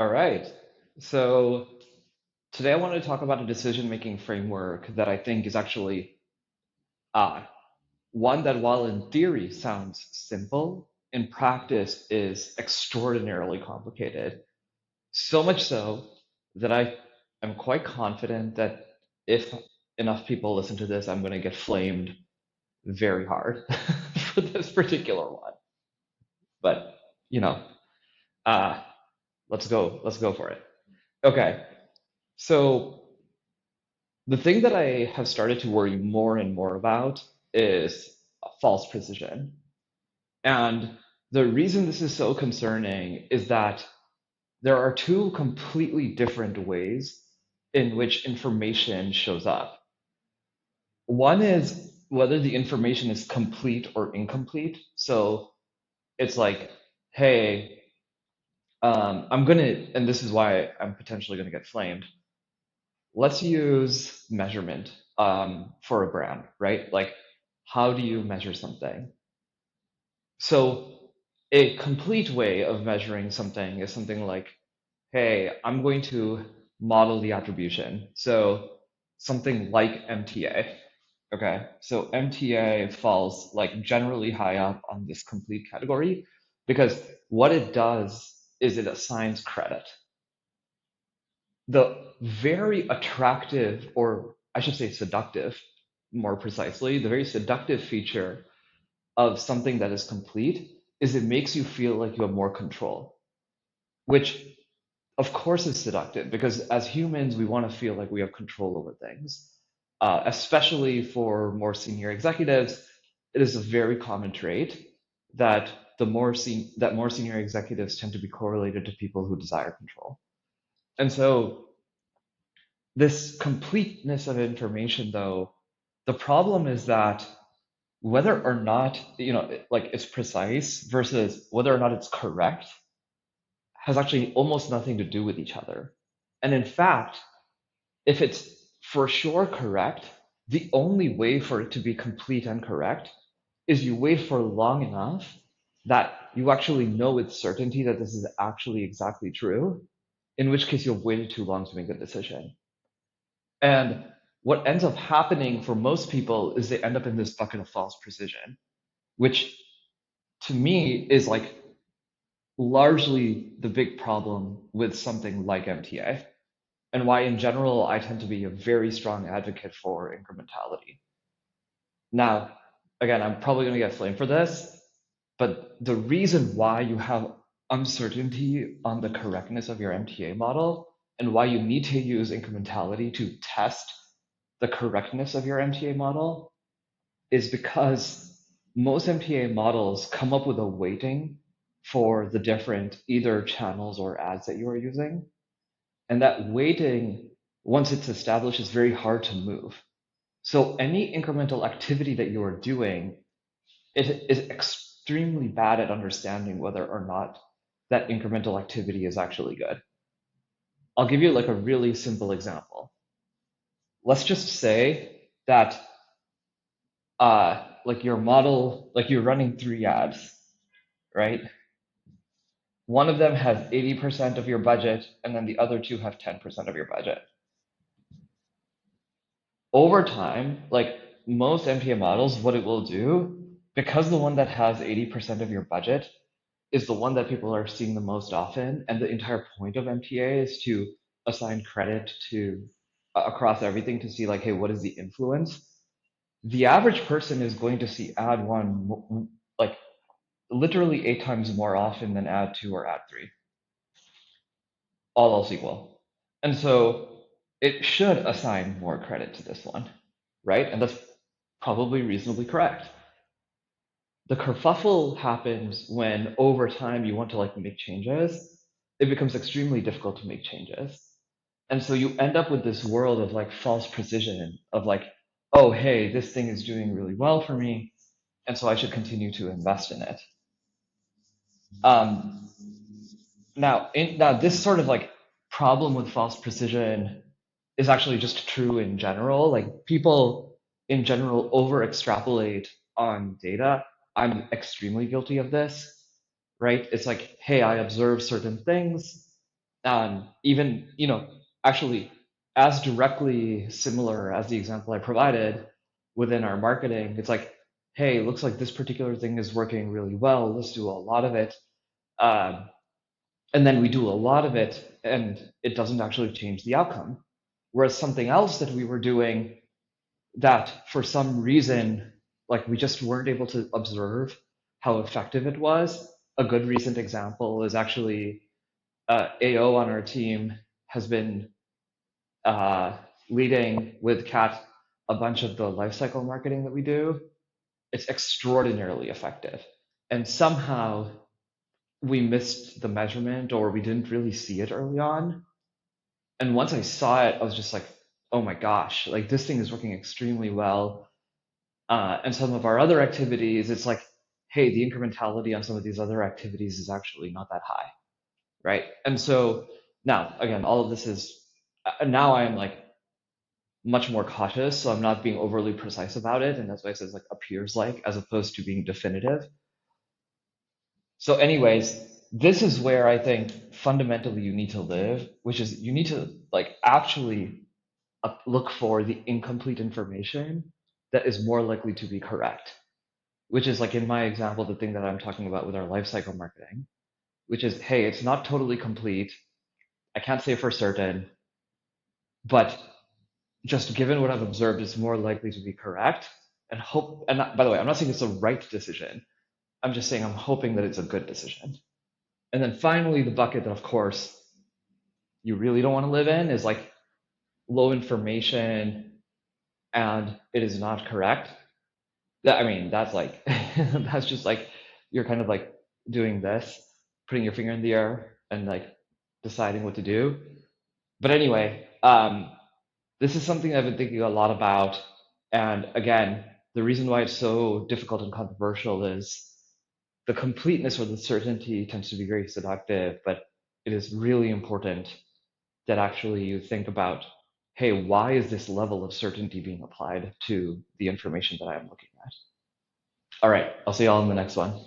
All right. So today I wanted to talk about a decision-making framework that I think is actually uh, one that, while in theory sounds simple, in practice is extraordinarily complicated. So much so that I am quite confident that if enough people listen to this, I'm going to get flamed very hard for this particular one. But, you know, uh, let's go. Let's go for it. Okay. So the thing that I have started to worry more and more about is false precision. And the reason this is so concerning is that there are two completely different ways in which information shows up. One is whether the information is complete or incomplete. So it's like, hey, I'm gonna, and this is why I'm potentially gonna get flamed. Let's use measurement for a brand, right? Like, how do you measure something? So, a complete way of measuring something is something like, hey, I'm going to model the attribution. So, something like MTA. Okay, so MTA falls like generally high up on this complete category because what it does is it assigns credit. The very attractive, or I should say seductive, more precisely, the very seductive feature of something that is complete is it makes you feel like you have more control, which of course is seductive because as humans, we want to feel like we have control over things. Especially for more senior executives, it is a very common trait that that more senior executives tend to be correlated to people who desire control. And so this completeness of information, though, the problem is that whether or not, like it's precise versus whether or not it's correct has actually almost nothing to do with each other. And in fact, if it's for sure correct, the only way for it to be complete and correct is you wait for long enough that you actually know with certainty that this is actually exactly true, in which case you've waited too long to make a decision. And what ends up happening for most people is they end up in this bucket of false precision, which to me is like largely the big problem with something like MTA, and why in general I tend to be a very strong advocate for incrementality. Now, again, I'm probably going to get flamed for this, but the reason why you have uncertainty on the correctness of your MTA model and why you need to use incrementality to test the correctness of your MTA model is because most MTA models come up with a weighting for the different either channels or ads that you are using. And that weighting, once it's established, is very hard to move. So any incremental activity that you are doing, it is extremely bad at understanding whether or not that incremental activity is actually good. I'll give you like a really simple example. Let's just say that like your model, like you're running three ads, right? One of them has 80% of your budget, and then the other two have 10% of your budget. Over time, like most MPA models, what it will do, because the one that has 80% of your budget is the one that people are seeing the most often, and the entire point of MPA is to assign credit to across everything to see like, hey, what is the influence? The average person is going to see ad one like literally 8 times more often than ad two or ad three, all else equal. And so it should assign more credit to this one, right? And that's probably reasonably correct. The kerfuffle happens when over time you want to like make changes. It becomes extremely difficult to make changes. And so you end up with this world of like false precision of like, oh, hey, this thing is doing really well for me. And so I should continue to invest in it. Um, now this sort of like problem with false precision is actually just true in general. Like people in general over extrapolate on data. I'm extremely guilty of this, right? It's like, hey, I observe certain things. Even, actually as directly similar as the example I provided within our marketing, it's like, hey, looks like this particular thing is working really well. Let's do a lot of it. Um, and then we do a lot of it and it doesn't actually change the outcome. Whereas something else that we were doing that for some reason, like we just weren't able to observe how effective it was. A good recent example is actually AO on our team has been uh, leading with Kat a bunch of the lifecycle marketing that we do. It's extraordinarily effective. And somehow we missed the measurement or we didn't really see it early on. And once I saw it, I was just like, oh my gosh, like this thing is working extremely well. And some of our other activities, it's like, hey, the incrementality on some of these other activities is actually not that high, right? And so now, again, all of this is, now I am like much more cautious, so I'm not being overly precise about it. And that's why it says like appears like, as opposed to being definitive. So, anyways, this is where I think fundamentally you need to live, which is you need to like actually look for the incomplete information that is more likely to be correct, which is like in my example, the thing that I'm talking about with our lifecycle marketing, which is, hey, it's not totally complete. I can't say for certain, but just given what I've observed, it's more likely to be correct. And hope, and by the way, I'm not saying it's the right decision. I'm just saying I'm hoping that it's a good decision. And then finally, the bucket that, of course, you really don't want to live in is like low information and it is not correct. That, I mean, that's like, that's just like, you're kind of like doing this, putting your finger in the air and like deciding what to do. But anyway, this is something I've been thinking a lot about. And again, the reason why it's so difficult and controversial is the completeness or the certainty tends to be very seductive, but it is really important that actually you think about, hey, why is this level of certainty being applied to the information that I'm looking at? All right, I'll see y'all in the next one.